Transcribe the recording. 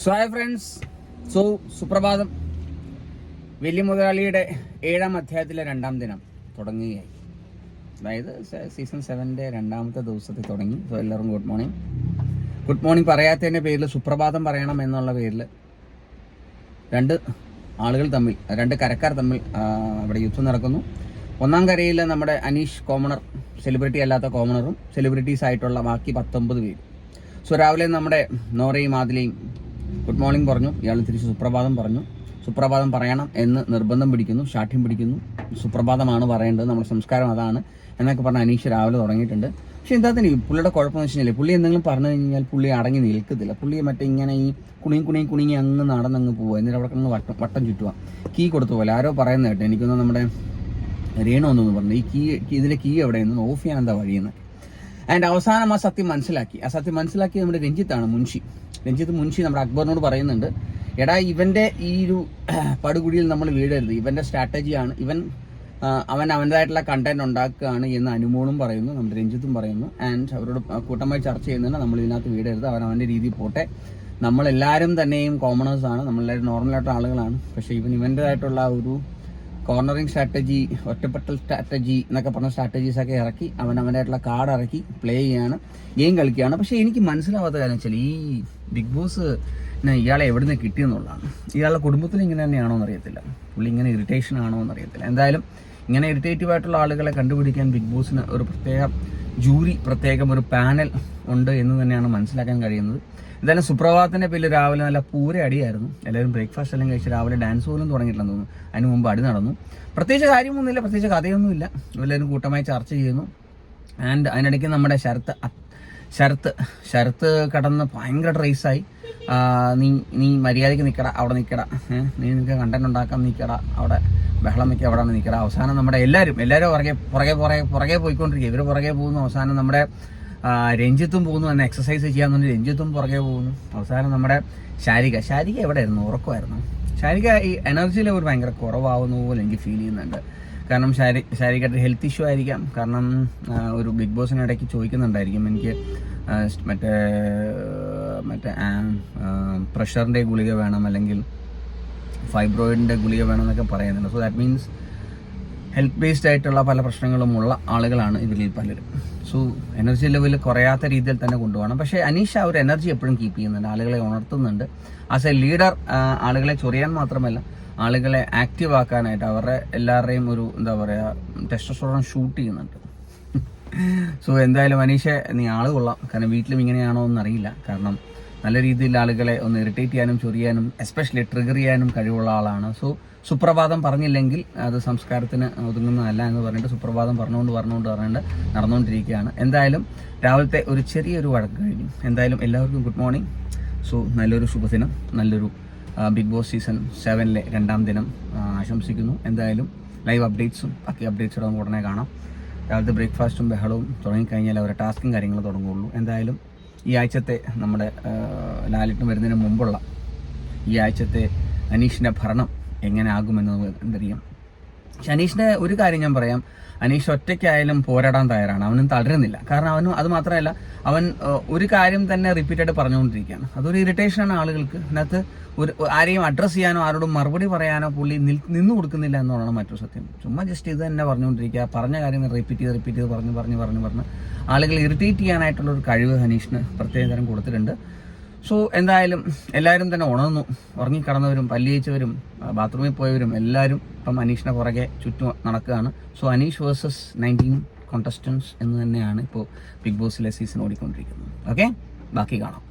So hi friends, സുപ്രഭാതം. വലിയ മുതലാളിയുടെ 7ാം അധ്യായത്തിലെ 2ാം ദിനം തുടങ്ങുകയായി. അതായത് സീസൺ 7ന്റെ 2ാമത്തെ ദിവസത്തിൽ തുടങ്ങി. സോ എല്ലാവർക്കും ഗുഡ് മോർണിംഗ്. ഗുഡ് മോർണിംഗ് പറയാത്തതിൻ്റെ പേരിൽ സുപ്രഭാതം പറയണം എന്നുള്ള പേരിൽ രണ്ട് കരക്കാർ തമ്മിൽ അവിടെ യുദ്ധം നടക്കുന്നു. ഒന്നാം കരയിൽ നമ്മുടെ അനീഷ് കോമണർ, സെലിബ്രിറ്റി അല്ലാത്ത കോമണറും സെലിബ്രിറ്റീസ് ആയിട്ടുള്ള ബാക്കി 19 പേര്. സോ രാവിലെ നമ്മുടെ നോറയും ആദിലയും ഗുഡ് മോർണിംഗ് പറഞ്ഞു. ഇയാൾ തിരിച്ച് സുപ്രഭാതം പറഞ്ഞു. സുപ്രഭാതം പറയണം എന്ന് നിർബന്ധം പിടിക്കുന്നു, ശാഠ്യം പിടിക്കുന്നു. സുപ്രഭാതമാണ് പറയേണ്ടത്, നമ്മുടെ സംസ്കാരം അതാണ് എന്നൊക്കെ പറഞ്ഞ് അനീഷ് രാവിലെ തുടങ്ങിയിട്ടുണ്ട്. പക്ഷെ എന്താ പുള്ളിയുടെ കുഴപ്പമെന്ന് വെച്ച് കഴിഞ്ഞാൽ, പുള്ളി എന്തെങ്കിലും പറഞ്ഞു കഴിഞ്ഞാൽ പുള്ളി അടങ്ങി നിൽക്കത്തില്ല. പുള്ളി മറ്റേ ഇങ്ങനെ ഈ കുണിങ്ങി അങ്ങ് നടന്നങ്ങ് പോവുക, എന്നിട്ട് അവിടെ അങ്ങ് വട്ടം ചുറ്റുക. കീ കൊടുത്ത പോലെ ആരോ പറയുന്ന കേട്ടോ, എനിക്കൊന്ന് നമ്മുടെ രേണു ഒന്നു പറഞ്ഞു, ഈ ഇതിലെ കീ എവിടെയെന്ന് ഓഫ് ചെയ്യാൻ എന്താ വഴിയെന്ന്. ആൻഡ് അവസാനം ആ സത്യം മനസ്സിലാക്കി നമ്മുടെ രഞ്ജിത്ത് മുൻഷി നമ്മുടെ അക്ബറിനോട് പറയുന്നുണ്ട്, എടാ ഇവന്റെ ഈ ഒരു പടുകുടിയിൽ നമ്മൾ വീഴരുത്, ഇവന്റെ സ്ട്രാറ്റജിയാണ്, അവൻ അവൻ്റെതായിട്ടുള്ള കണ്ടന്റ് ഉണ്ടാക്കുകയാണ് എന്ന് അനുമോളും പറയുന്നു, നമ്മുടെ രഞ്ജിത്തും പറയുന്നു. ആൻഡ് അവരോട് കൂട്ടമായി ചർച്ച ചെയ്യുന്നുണ്ട്, നമ്മൾ ഇതിനകത്ത് വീഴരുത്, അവൻ്റെ രീതിയിൽ പോട്ടെ, നമ്മളെല്ലാവരും തന്നെയും കോമണേഴ്സ് ആണ്, നമ്മളെല്ലാവരും നോർമലായിട്ടുള്ള ആളുകളാണ്. പക്ഷേ ഇവൻ്റെതായിട്ടുള്ള ഒരു കോർണറിങ് സ്ട്രാറ്റജി, ഒറ്റപ്പെട്ടൽ സ്ട്രാറ്റജി എന്നൊക്കെ പറഞ്ഞ സ്ട്രാറ്റജീസൊക്കെ ഇറക്കി അവൻ്റെതായിട്ടുള്ള കാർഡ് ഇറക്കി പ്ലേ ചെയ്യാണ്, ഗെയിം കളിക്കുകയാണ്. പക്ഷേ എനിക്ക് മനസ്സിലാവാത്ത കാര്യം വെച്ചാൽ, ഈ ബിഗ് ബോസ് ഇയാളെ എവിടെ നിന്ന് കിട്ടിയെന്നുള്ളതാണ്. ഇയാളുടെ കുടുംബത്തിൽ ഇങ്ങനെ തന്നെയാണോ എന്നറിയത്തില്ല, പുള്ളി ഇങ്ങനെ ഇറിറ്റേഷൻ ആണോ എന്നറിയത്തില്ല. എന്തായാലും ഇങ്ങനെ ഇറിറ്റേറ്റീവ് ആയിട്ടുള്ള ആളുകളെ കണ്ടുപിടിക്കാൻ ബിഗ് ബോസിന് ഒരു പ്രത്യേകം ഒരു പാനൽ ഉണ്ട് എന്ന് തന്നെയാണ് മനസ്സിലാക്കാൻ കഴിയുന്നത്. എന്തായാലും സുപ്രഭാതത്തിന്റെ പേരിൽ രാവിലെ നല്ല പൂര അടിയായിരുന്നു. എല്ലാവരും ബ്രേക്ക്ഫാസ്റ്റ് എല്ലാം കഴിച്ച് രാവിലെ ഡാൻസ് പോലും തുടങ്ങിയിട്ടില്ലെന്ന് തോന്നുന്നു. അതിന് മുമ്പ് അടി നടന്നു. പ്രത്യേകിച്ച് കാര്യമൊന്നുമില്ല, പ്രത്യേകിച്ച് കഥയൊന്നുമില്ല. എല്ലാവരും കൂട്ടമായി ചർച്ച ചെയ്യുന്നു. ആൻഡ് അതിനിടയ്ക്ക് നമ്മുടെ ശരത്ത് കടന്ന് ഭയങ്കര റേസായി. നീ മര്യാദയ്ക്ക് നിൽക്കടാ, അവിടെ നിൽക്കടാ, നീ നിനക്ക് കണ്ടന്റ് ഉണ്ടാക്കാൻ നിൽക്കടാ, അവിടെ ബഹളം വയ്ക്കുക, അവിടെ നിൽക്കടാ. അവസാനം നമ്മുടെ എല്ലാവരും പുറകെ പോയിക്കൊണ്ടിരിക്കുക. ഇവർ പുറകെ പോകുന്നു. അവസാനം നമ്മുടെ രഞ്ജിത്തും പോകുന്നു, എന്നെ എക്സസൈസ് ചെയ്യാൻ വേണ്ടി രഞ്ജിത്തും പുറകെ പോകുന്നു. അവസാനം നമ്മുടെ ശാരിക എവിടെയായിരുന്നു? ഉറക്കമായിരുന്നു. ശാരിക ഈ എനർജി ലെവൽ ഭയങ്കര കുറവാകുന്ന പോലെ എനിക്ക് ഫീൽ ചെയ്യുന്നുണ്ട്. കാരണം ശാരികയുടെ ഹെൽത്ത് ഇഷ്യൂ ആയിരിക്കാം. കാരണം ഒരു ബിഗ് ബോസിനിടയ്ക്ക് ചോദിക്കുന്നുണ്ടായിരിക്കും, എനിക്ക് മറ്റേ പ്രഷറിൻ്റെ ഗുളിക വേണം, അല്ലെങ്കിൽ ഫൈബ്രോയിഡിൻ്റെ ഗുളിക വേണം എന്നൊക്കെ പറയുന്നുണ്ട്. So that means health based ആയിട്ടുള്ള പല പ്രശ്നങ്ങളുമുള്ള ആളുകളാണ് ഇവരിൽ പലരും. സോ എനർജി ലെവൽ കുറയാത്ത രീതിയിൽ തന്നെ കൊണ്ടുപോകണം. പക്ഷേ അനീഷ ഒരു എനർജി എപ്പോഴും കീപ്പ് ചെയ്യുന്നുണ്ട്, ആളുകളെ ഉണർത്തുന്നുണ്ട്. ആസ് എ ലീഡർ ആളുകളെ ചൊറിയാൻ മാത്രമല്ല, ആളുകളെ ആക്റ്റീവ് ആക്കാനായിട്ട് അവരുടെ എല്ലാവരുടെയും ഒരു ടെസ്റ്റോസ്റ്റെറോൺ ഷൂട്ട് ചെയ്യുന്നുണ്ട്. സോ എന്തായാലും അനീഷ, നീ ആള് കൊള്ളാം. കാരണം വീട്ടിലും ഇങ്ങനെയാണോ എന്നറിയില്ല. കാരണം നല്ല രീതിയിൽ ആളുകളെ ഒന്ന് ഇറിറ്റേറ്റ് ചെയ്യാനും ചൊറിയാനും എസ്പെഷ്യലി ട്രിഗർ ചെയ്യാനും കഴിവുള്ള ആളാണ്. സോ സുപ്രഭാതം പറഞ്ഞില്ലെങ്കിൽ അത് സംസ്കാരത്തിന് ഒതുങ്ങുന്നതല്ല എന്ന് പറഞ്ഞിട്ട് സുപ്രഭാതം പറഞ്ഞുകൊണ്ട് നടന്നുകൊണ്ടിരിക്കുകയാണ്. എന്തായാലും രാവിലത്തെ ഒരു ചെറിയൊരു വഴക്ക് കഴിഞ്ഞു. എന്തായാലും എല്ലാവർക്കും ഗുഡ് മോർണിംഗ്. സോ നല്ലൊരു ശുഭദിനം, നല്ലൊരു ബിഗ് ബോസ് സീസൺ 7ലെ 2ാം ദിനം ആശംസിക്കുന്നു. എന്തായാലും ലൈവ് അപ്ഡേറ്റ്സും ബാക്കി അപ്ഡേറ്റ്സും നമുക്ക് ഉടനെ കാണാം. രാവിലത്തെ ബ്രേക്ക്ഫാസ്റ്റും ബഹളവും തുടങ്ങിക്കഴിഞ്ഞാൽ അവരുടെ ടാസ്കും കാര്യങ്ങളും തുടങ്ങുകയുള്ളൂ. എന്തായാലും ഈ ആഴ്ചത്തെ നമ്മുടെ ലാലിട്ടും വരുന്നതിന് മുമ്പുള്ള ഈ ആഴ്ചത്തെ അനീഷിൻ്റെ ഭരണം എങ്ങനെ ആകുമെന്ന് എന്തറിയാം. പക്ഷെ അനീഷിൻ്റെ ഒരു കാര്യം ഞാൻ പറയാം, അനീഷ് ഒറ്റയ്ക്കായാലും പോരാടാൻ തയ്യാറാണ്. അവനും തളരുന്നില്ല. കാരണം അവനും അത് മാത്രമല്ല, അവൻ ഒരു കാര്യം തന്നെ റിപ്പീറ്റായിട്ട് പറഞ്ഞുകൊണ്ടിരിക്കുകയാണ്. അതൊരു ഇറിറ്റേഷനാണ് ആളുകൾക്ക്. അതിനകത്ത് ആരെയും അഡ്രസ്സ് ചെയ്യാനോ ആരോടും മറുപടി പറയാനോ പുള്ളി നിന്നു കൊടുക്കുന്നില്ല എന്നുള്ളതാണ് മറ്റൊരു സത്യം. ചുമ്മാ ജസ്റ്റ് ഇത് തന്നെ പറഞ്ഞുകൊണ്ടിരിക്കുക, പറഞ്ഞ കാര്യങ്ങൾ റിപ്പീറ്റ് ചെയ്ത് പറഞ്ഞ് ആളുകൾ ഇറിറ്റേറ്റ് ചെയ്യാനായിട്ടുള്ള ഒരു കഴിവ് അനീഷിന് പ്രത്യേകതരം കൊടുത്തിട്ടുണ്ട്. സോ എന്തായാലും എല്ലാവരും തന്നെ ഉറങ്ങിക്കിടന്നവരും പല്ലിയിച്ചവരും ബാത്റൂമിൽ പോയവരും എല്ലാവരും ഇപ്പം അനീഷിനെ പുറകെ ചുറ്റും നടക്കുകയാണ്. സോ അനീഷ് വേഴ്സസ് 19 കോണ്ടസ്റ്റൻസ് എന്ന് തന്നെയാണ് ഇപ്പോൾ ബിഗ് ബോസിലെ സീസൺ ഓടിക്കൊണ്ടിരിക്കുന്നത്. ഓക്കെ, ബാക്കി കാണാം.